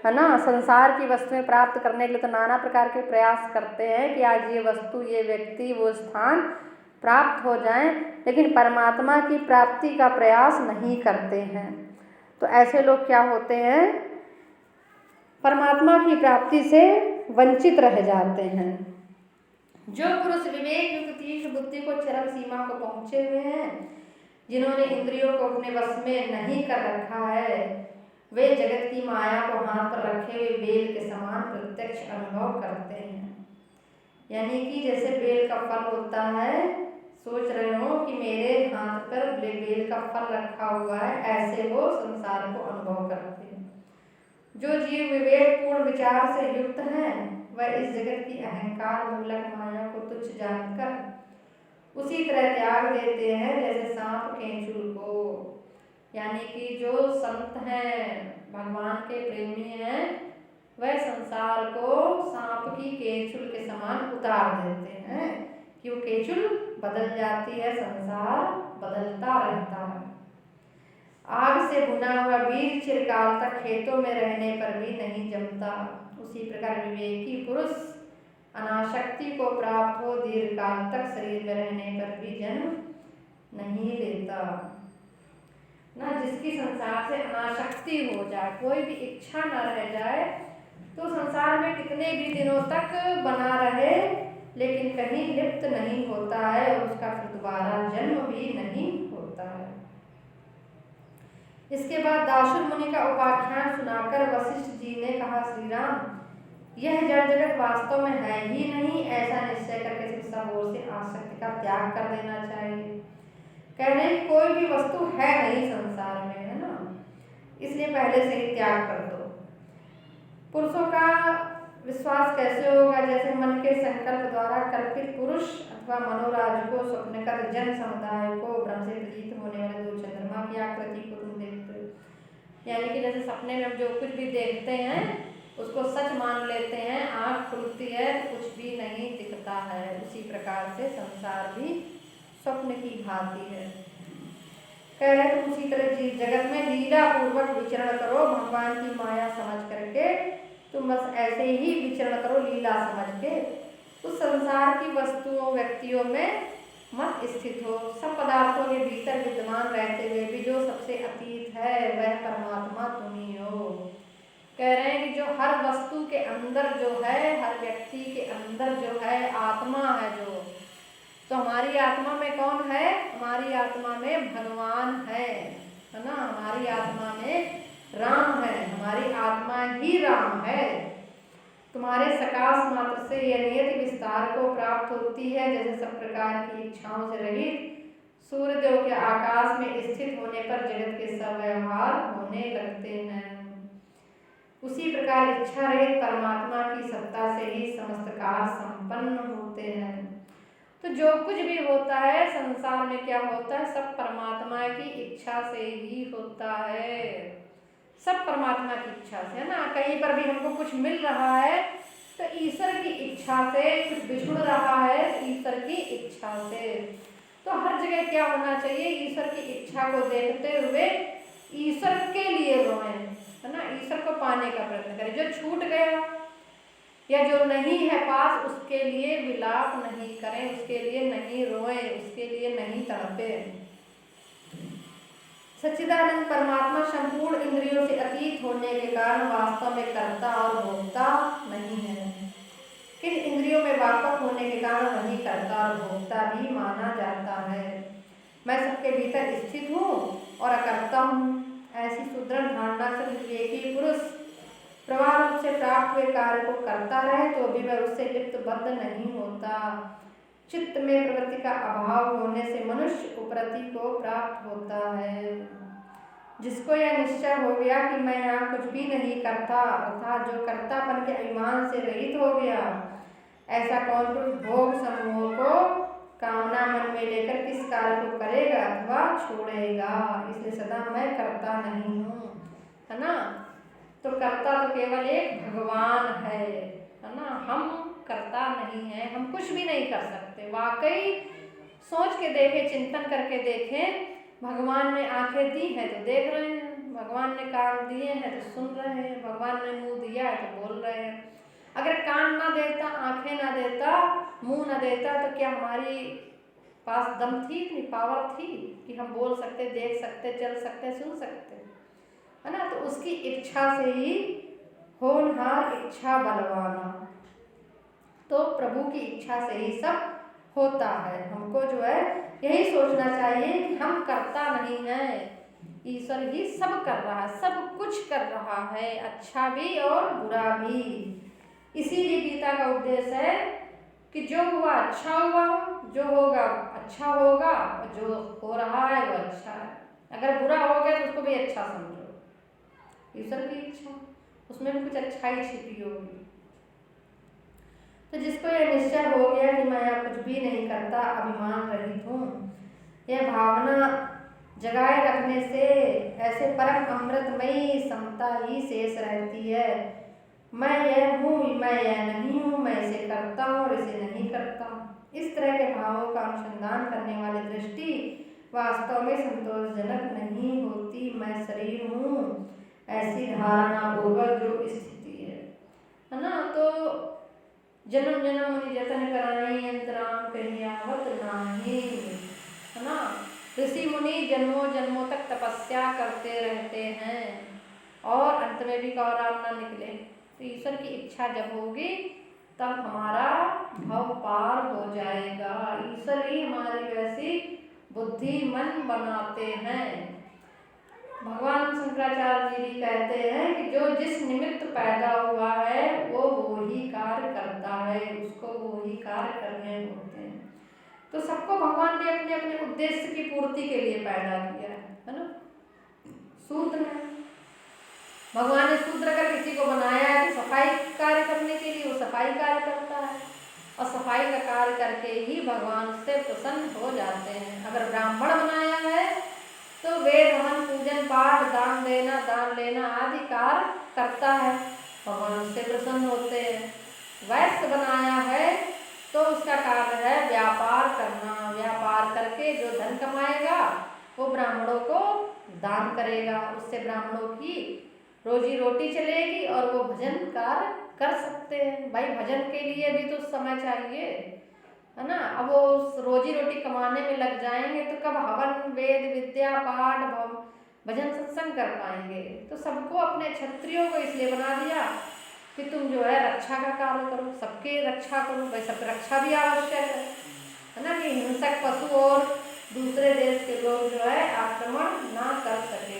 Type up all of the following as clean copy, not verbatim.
है ना, संसार की वस्तुएं प्राप्त करने के लिए तो नाना प्रकार के प्रयास करते हैं कि आज ये वस्तु, ये व्यक्ति, वो स्थान प्राप्त हो जाएं, लेकिन परमात्मा की प्राप्ति का प्रयास नहीं करते हैं। तो ऐसे लोग क्या होते हैं, परमात्मा की प्राप्ति से वंचित रह जाते हैं। जो पुरुष विवेक युक्त तीक्ष्ण बुद्धि को चरम सीमा को पहुंचे हुए हैं, जिन्होंने इंद्रियों को अपने वश में नहीं कर रखा है, वे जगत की माया को हाथ पर रखे हुए बेल के समान प्रत्यक्ष अनुभव करते हैं। यानी कि जैसे बेल का फल होता है, सोच रहे हो कि मेरे हाथ पर बेल का फल रखा हुआ है, ऐसे वो संसार को अनुभव करते हैं। जो जीव विवेक पूर्ण विचार से युक्त हैं, वह इस जगत की अहंकार मूलक माया को तुच्छ जानकर उसी तरह त्याग देते हैं जैसे सांप केंचुल को। यानी कि जो संत हैं, भगवान के प्रेमी हैं, वह संसार को सांप की केंचुल के समान उतार देते हैं कि वो केंचुल बदल जाती है, संसार बदलता रहता है। आग से भुना हुआ बीज चिरकाल तक खेतों में रहने पर भी नहीं जमता, उसी प्रकार विवेकी पुरुष अनासक्ति को प्राप्त हो दीर्घकाल तक शरीर में रहने पर भी जन्म नहीं लेता ना। जिसकी संसार से अनासक्ति हो जाए, कोई भी इच्छा न रह जाए, तो संसार में कितने भी दिनों तक बना रहे, लेकिन कहीं लिप्त नहीं होता है और उसका फिर दोबारा जन्म भी नहीं होता है। इसके बाद दाशुर मुनि का उपाख्यान सुनाकर वशिष्ठ जी ने कहा, श्री राम, यह जड़ जगत वास्तव में है ही नहीं, ऐसा निश्चय करके सब ओर से आसक्ति का त्याग कर देना चाहिए। कह रहे हैं कोई भी वस्तु है नहीं संसार में, है ना, इसलिए पहले से ही त्याग कर दो। पुरुषों का विश्वास कैसे होगा, जैसे मन के संकल्प द्वारा कल्पित पुरुष अथवा मनोराज को, स्वप्न कर जन समुदाय को, ब्रह्म से प्रतीत होने वाले दो चंद्रमा की आकृति को तुम देखते हो। यानी कि जैसे सपने में जो कुछ भी देखते हैं उसको सच मान लेते हैं, आँख खुलती है तो कुछ भी नहीं दिखता है, उसी प्रकार से संसार भी स्वप्न की भांति है। कह रहे तुम उसी तरह जगत में लीला पूर्वक विचरण करो, भगवान की माया समझ करके तुम बस ऐसे ही विचरण करो, लीला समझ के। उस संसार की वस्तुओं व्यक्तियों में मत स्थित हो। सब पदार्थों के भीतर विद्यमान रहते हुए भी जो सबसे अतीत है वह परमात्मा तुम ही हो। कह रहे हैं कि जो हर वस्तु के अंदर जो है, हर व्यक्ति के अंदर जो है आत्मा है, जो तो हमारी आत्मा में कौन है, हमारी आत्मा में भगवान है ना, हमारी आत्मा में राम है, हमारी आत्मा ही राम है। तुम्हारे सकाश मात्र से यह नियति विस्तार को प्राप्त होती है, जैसे सब प्रकार की इच्छाओं से रहित सूर्यदेव के आकाश में स्थित होने पर जगत के सब व्यवहार होने लगते हैं, उसी प्रकार इच्छा रहित परमात्मा की सत्ता से ही समस्त कार्य संपन्न होते हैं। तो जो कुछ भी होता है संसार में, क्या होता है, सब परमात्मा की इच्छा से ही होता है, सब परमात्मा की इच्छा से, है ना। कहीं पर भी हमको कुछ मिल रहा है तो ईश्वर की इच्छा से, कुछ बिछुड़ रहा है ईश्वर की इच्छा से। तो हर जगह क्या होना चाहिए, ईश्वर की इच्छा को देखते हुए ईश्वर के लिए रोएं, है ना, ईश्वर को पाने का प्रयत्न करें। जो छूट गया या जो नहीं है पास, उसके लिए विलाप नहीं करें, उसके लिए नहीं रोएं, उसके लिए नहीं तड़पे। सच्चिदानंद परमात्मा संपूर्ण इंद्रियों से अतीत होने के कारण वास्तव में कर्ता और भोक्ता नहीं है, किन इंद्रियों में वाकफ होने के कारण वही कर्ता और भोक्ता भी माना जाता है। मैं सबके भीतर स्थित हूँ और अकर्ता हूँ, ऐसी सुदृढ़ धारणा से विवेकी पुरुष प्रवाह रूप से प्राप्त हुए कार्य को करता रहे तो भी वह उससे लिप्त बद्ध नहीं होता। चित्त में प्रवृत्ति का अभाव होने से मनुष्य उपरति को प्राप्त होता है। जिसको यह निश्चय हो गया कि मैं यहाँ कुछ भी नहीं करता, अर्थात जो कर्तापन के अभिमान से रहित हो गया, ऐसा कौन पुरुष भोग समूहों को कामना मन में लेकर किस कार्य को करेगा अथवा छोड़ेगा। इसलिए सदा मैं करता नहीं हूँ, है ना। तो कर्ता तो केवल एक भगवान है ना, हम करता नहीं है, हम कुछ भी नहीं कर सकते। वाकई सोच के देखें, चिंतन करके देखें, भगवान ने आंखें दी है तो देख रहे हैं, भगवान ने कान दिए हैं तो सुन रहे हैं, भगवान ने मुंह दिया है तो बोल रहे हैं। अगर कान ना देता, आंखें ना देता, मुंह ना देता तो क्या हमारी पास दम थी, इतनी पावर थी कि हम बोल सकते, देख सकते, चल सकते, सुन सकते, है ना। तो उसकी इच्छा से ही होनहार इच्छा बलवाना, तो प्रभु की इच्छा से ही सब होता है। हमको जो है यही सोचना चाहिए कि हम करता नहीं है, ईश्वर ही सब कर रहा है, सब कुछ कर रहा है, अच्छा भी और बुरा भी। इसीलिए गीता का उपदेश है कि जो हुआ अच्छा हुआ, जो होगा अच्छा होगा, और जो हो रहा है वो अच्छा है। अगर बुरा हो गया तो उसको भी अच्छा समझो, ईश्वर की इच्छा, उसमें भी कुछ अच्छाई छिपी होगी। तो जिसको यह निश्चय हो गया कि मैं अब कुछ भी नहीं करता, अभिमान रहित हूँ, यह भावना जगाए रखने से ऐसे परम अमृतमयी समता ही शेष रहती है। मैं यह हूँ, मैं यह नहीं हूँ, मैं इसे करता हूँ और इसे नहीं करता। इस तरह के भावों का अनुसंधान करने वाली दृष्टि वास्तव में संतोषजनक नहीं होती। मैं शरीर हूँ, ऐसी धारणा पूर्वक जो स्थिति है ना। तो जन्म जन्म मुनि जतन कराई, अंतराम कहियावत नाही, है ना। ऋषि मुनि जन्मों जन्मों तक तपस्या करते रहते हैं और अंत में भी गौराम न निकले। तो ईश्वर की इच्छा जब होगी तब हमारा भव पार हो जाएगा। ईश्वर ही हमारी वैसी बुद्धि मन बनाते हैं। भगवान शंकराचार्य जी कहते हैं कि जो जिस निमित्त पैदा हुआ है वो ही कार्य करता है, उसको वो ही कार्य करने होते हैं। तो सबको भगवान ने अपने अपने उद्देश्य की पूर्ति के लिए पैदा किया है ना। शूद्र है, भगवान ने शूद्र अगर किसी को बनाया है तो सफाई कार्य करने के लिए, वो सफाई कार्य करता है और सफाई का कार्य करके ही भगवान उससे प्रसन्न हो जाते हैं। अगर ब्राह्मण बनाया है तो वेद हवन पूजन पाठ दान देना दान लेना आदि कार्य करता है, भगवान उससे प्रसन्न होते हैं। वैश्य बनाया है तो उसका कार्य है व्यापार करना, व्यापार करके जो धन कमाएगा वो ब्राह्मणों को दान करेगा, उससे ब्राह्मणों की रोजी रोटी चलेगी और वो भजन कार्य कर सकते हैं। भाई भजन के लिए भी तो समय चाहिए, है ना। अब वो रोजी रोटी कमाने में लग जाएंगे तो कब हवन वेद विद्या पाठ भजन सत्संग कर पाएंगे। तो सबको अपने क्षत्रियों को इसलिए बना दिया कि तुम जो है रक्षा का कार्य करो, सबके रक्षा करो। भाई सबकी रक्षा भी आवश्यक है ना, कि हिंसक पशु और दूसरे देश के लोग जो है आक्रमण ना कर सके।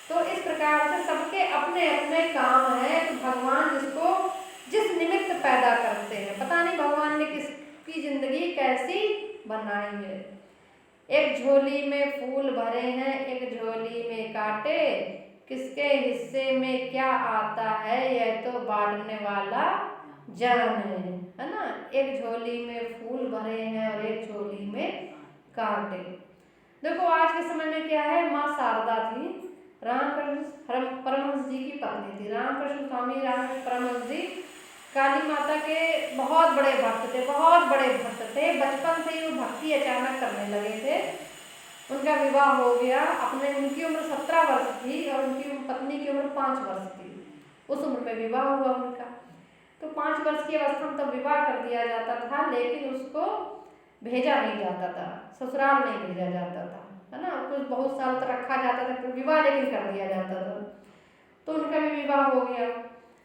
तो इस प्रकार से सबके अपने अपने काम है। तो भगवान जिसको जिस निमित्त पैदा करते हैं, पता नहीं भगवान ने किसकी जिंदगी कैसी बनाई है। एक झोली में फूल भरे हैं, एक झोली में कांटे, किसके हिस्से में क्या आता है यह तो बांटने वाला जाने, है ना। एक झोली में फूल भरे हैं और एक झोली में कांटे। देखो आज के समय में क्या है, माँ शारदा थी, रामकृष्ण परमहंस जी की पत्नी थी। रामकृष्ण स्वामी रामकृष्ण परमहंस जी काली माता के बहुत बड़े भक्त थे, बहुत बड़े भक्त थे। बचपन से ही वो भक्ति अचानक करने लगे थे। उनका विवाह हो गया, उनकी उम्र 17 वर्ष थी और उनकी पत्नी की उम्र 5 वर्ष थी। उस उम्र में विवाह हुआ उनका। तो 5 वर्ष की अवस्था में तब विवाह कर दिया जाता था, लेकिन उसको भेजा नहीं जाता था, ससुराल नहीं भेजा जाता था, है ना। कुछ बहुत साल तक रखा जाता था, फिर विवाह लेकिन कर दिया जाता था। तो उनका भी विवाह हो गया।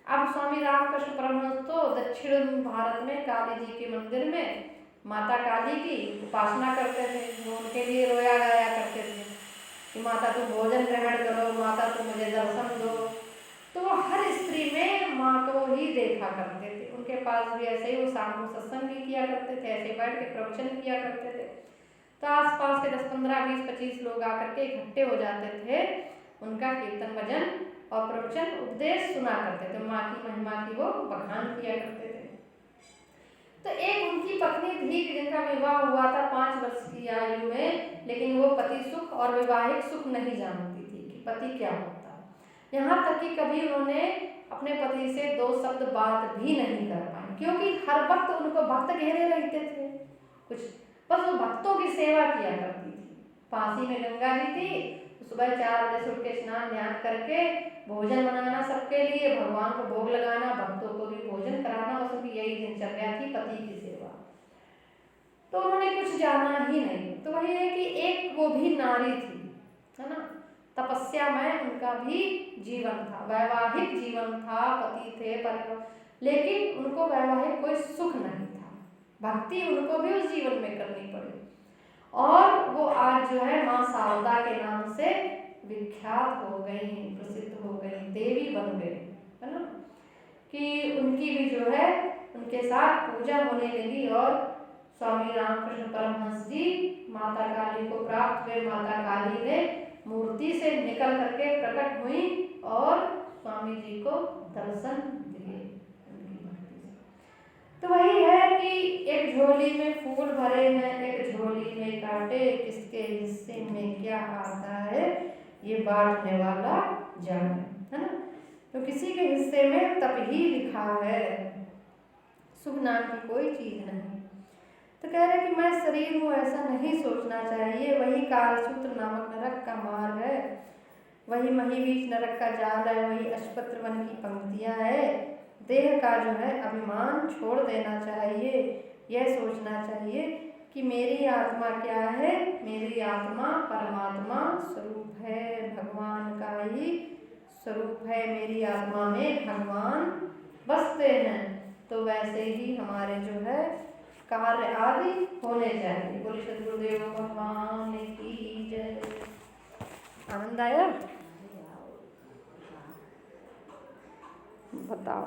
अब स्वामी रामकृष्ण परमहंस तो दक्षिण भारत में काली जी के मंदिर में माता काली की उपासना करते थे। वो उनके लिए रोया गाया करते थे कि माता तुम भोजन ग्रहण करो, माता तुम मुझे दर्शन दो। तो वो हर स्त्री में माँ को ही देखा करते थे। उनके पास भी ऐसे ही वो शाम को सत्संग भी किया करते थे, ऐसे बैठ के प्रवचन किया करते थे। तो आसपास के 10, 15, 20, 25 लोग आकर के इकट्ठे हो जाते थे, उनका कीर्तन भजन और प्रवचन उपदेश सुना करते थे, माँ की महिमा की वो बखान किया करते थे। तो एक उनकी पत्नी थी जिनका विवाह हुआ था 5 वर्ष की आयु में, लेकिन वो पति सुख और वैवाहिक सुख नहीं जानती थी कि पति क्या होता है। यहाँ तक कि कभी उन्होंने अपने पति से 2 शब्द बात भी नहीं कर पाई, क्योंकि हर वक्त उनको भक्त घेरे रहते थे। कुछ बस वो भक्तों की सेवा किया करती थी। पासी में गंगा जी थी, सुबह 4 बजे से उठ के स्नान ध्यान करके भोजन बनाना सबके लिए, भगवान को भोग लगाना, भक्तों को भी भोजन कराना, बस उनकी यही दिनचर्या थी, पति की सेवा। तो उन्होंने कुछ जाना ही नहीं। तो वही है कि एक वो भी नारी थी, है ना, तपस्या में उनका भी जीवन था, वैवाहिक जीवन था, पति थे, परिवार, लेकिन उनको वैवाहिक कोई सुख नहीं था। भक्ति उनको भी उस जीवन में करनी पड़ी और वो आज जो है माँ शारदा के नाम से विख्यात हो गई, प्रसिद्ध हो गई, देवी बन गई, है ना, कि उनकी भी जो है उनके साथ पूजा होने लगी। और स्वामी रामकृष्ण परमहंस जी माता काली को प्राप्त हुए। माता काली ने मूर्ति से निकल करके प्रकट हुई और स्वामी जी को दर्शन दिए। तो वही है कि एक झोली में फूल भरे हैं, एक झोली में कांटे, किसके हिस्से में क्या आता है ये बांटने वाला जाने, है ना। तो किसी के हिस्से में तप ही लिखा है, शुभ नाम की कोई चीज नहीं। तो कह रहे कि मैं शरीर हूँ ऐसा नहीं सोचना चाहिए, वही कालसूत्र नामक नरक का मार्ग है, वही महीवीच नरक का जाल है, वही अश्वत्थ वन की पंक्तियाँ है। देह का जो है अभिमान छोड़ देना चाहिए, यह सोचना चाहिए कि मेरी आत्मा क्या है, मेरी आत्मा परमात्मा स्वरूप है, भगवान का ही स्वरूप है, मेरी आत्मा में भगवान बसते हैं। तो वैसे ही हमारे जो है कार्य आदि होने चाहिए। बोले सद्गुरुदेव भगवान की जय। आनंद आया? बताओ।